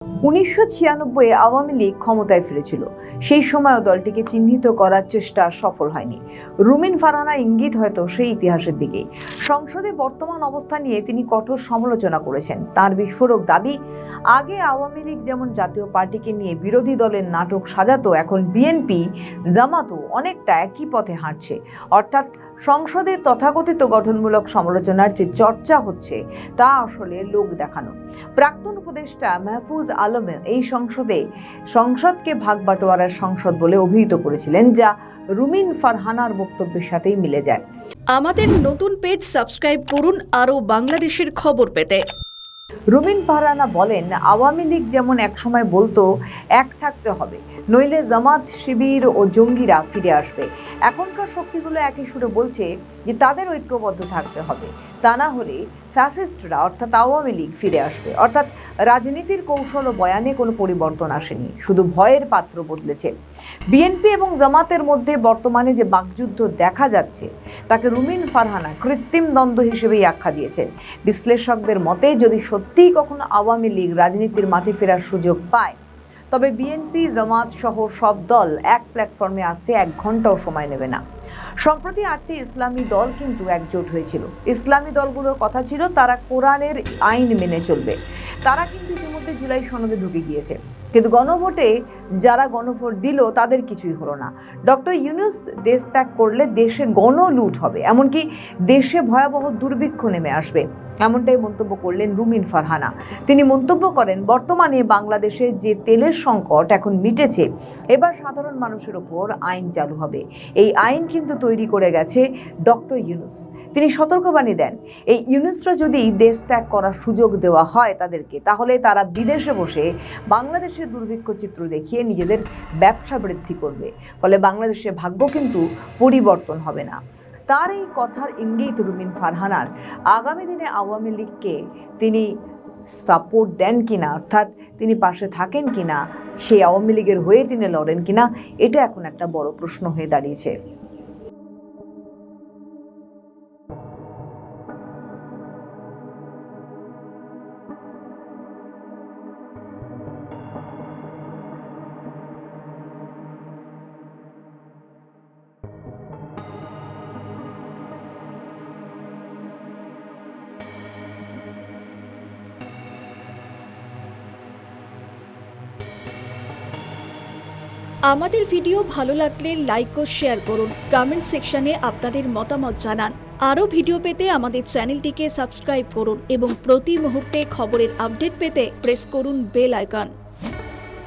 1996 আওয়ামী লীগ ক্ষমতায় ফিরেছিল। সেই সময়ও দলটিকে চিহ্নিত করার চেষ্টা সফল হয়নি। রুমিন ফারহানা ইঙ্গিত হয়তো সেই ইতিহাসের দিকে। সংসদে বর্তমান অবস্থা নিয়ে তিনি কঠোর সমালোচনা করেছেন। তার বিস্ফোরক দাবি, আগে আওয়ামী লীগ যেমন জাতীয় পার্টিকে নিয়ে বিরোধী দলের নাটক সাজাতো, এখন বিএনপি জামাতও অনেকটা একই পথে হাঁটছে। অর্থাৎ সংসদে তথাকথিত গঠনমূলক সমালোচনার যে চর্চা হচ্ছে তা আসলে লোক দেখানো। প্রাক্তন উপদেষ্টা মাহফুজ আলম এই সংসদকে ভাগ বাটোয়ারার সংসদ বলে অভিহিত করেছিলেন, যা রুমিন ফারহানার বক্তব্যের সাথেই মিলে যায়। আমাদের নতুন পেজ সাবস্ক্রাইব করুন আরও বাংলাদেশের খবর পেতে। রুমিন ফারহানা বলেন, আওয়ামী লীগ যেমন একসময় বলতো এক থাকতে হবে, নইলে জামাত, শিবির ও জঙ্গিরা ফিরে আসবে, এখনকার শক্তিগুলো একই সুরে বলছে যে তাদের ঐক্যবদ্ধ থাকতে হবে, তা না হলে ফ্যাসিস্টরা অর্থাৎ আওয়ামী লীগ ফিরে আসবে। অর্থাৎ রাজনীতির কৌশল ও বয়ানে কোনো পরিবর্তন আসেনি, শুধু ভয়ের পাত্র বদলেছে। বিএনপি এবং জামাতের মধ্যে বর্তমানে যে বাকযুদ্ধ দেখা যাচ্ছে তাকে রুমিন ফারহানা কৃত্রিম দ্বন্দ্ব হিসেবেই আখ্যা দিয়েছেন। বিশ্লেষকদের মতে, যদি সত্যিই কখনো আওয়ামী লীগ রাজনীতির মাঠে ফেরার সুযোগ পায়, তবে বিএনপি, জামাত সহ সব দল এক প্ল্যাটফর্মে আসতে 1 ঘন্টাও সময় নেবে না। সম্প্রতি 8টি ইসলামী দল কিন্তু একজোট হয়েছিল। ইসলামী দলগুলোর কথা ছিল তারা কোরআনের আইন মেনে চলবে। তারা কিন্তু ইতিমধ্যে জুলাই সনদে ঢুকে গিয়েছে, কিন্তু গণভোটে যারা গণভোট দিল তাদের কিছুই হলো না। ডক্টর ইউনূস দেশ ত্যাগ করলে দেশে গণলুট হবে, এমনকি দেশে ভয়াবহ দুর্ভিক্ষ নেমে আসবে, এমনটাই মন্তব্য করলেন রুমিন ফারহানা। তিনি মন্তব্য করেন, বর্তমানে বাংলাদেশে যে তেলের সংকট এখন মিটেছে, এবার সাধারণ মানুষের ওপর আইন চালু হবে। এই আইন কিন্তু তৈরি করে গেছে ডক্টর ইউনূস। তিনি সতর্কবাণী দেন, এই ইউনূসরা যদি দেশ ত্যাগ করার সুযোগ দেওয়া হয় তাদেরকে, তাহলে তারা বিদেশে বসে বাংলাদেশের দুর্ভিক্ষ চিত্র দেখিয়ে নিজেদের ব্যবসা বৃদ্ধি করবে, ফলে বাংলাদেশের ভাগ্য কিন্তু পরিবর্তন হবে না। তার এই কথার ইঙ্গিত রুমিন ফারহানার আগামী দিনে আওয়ামী লীগকে তিনি সাপোর্ট দেন কিনা, অর্থাৎ তিনি পাশে থাকেন কিনা, সেই আওয়ামী লীগের হয়ে তিনি লড়েন কিনা, এটা এখন একটা বড় প্রশ্ন হয়ে দাঁড়িয়েছে। আমাদের ভিডিও ভালো লাগলে লাইক ও শেয়ার করুন। কমেন্ট সেকশনে আপনাদের মতামত জানান। আরও ভিডিও পেতে আমাদের চ্যানেলটিকে সাবস্ক্রাইব করুন এবং প্রতি মুহূর্তে খবরের আপডেট পেতে প্রেস করুন বেল আইকন।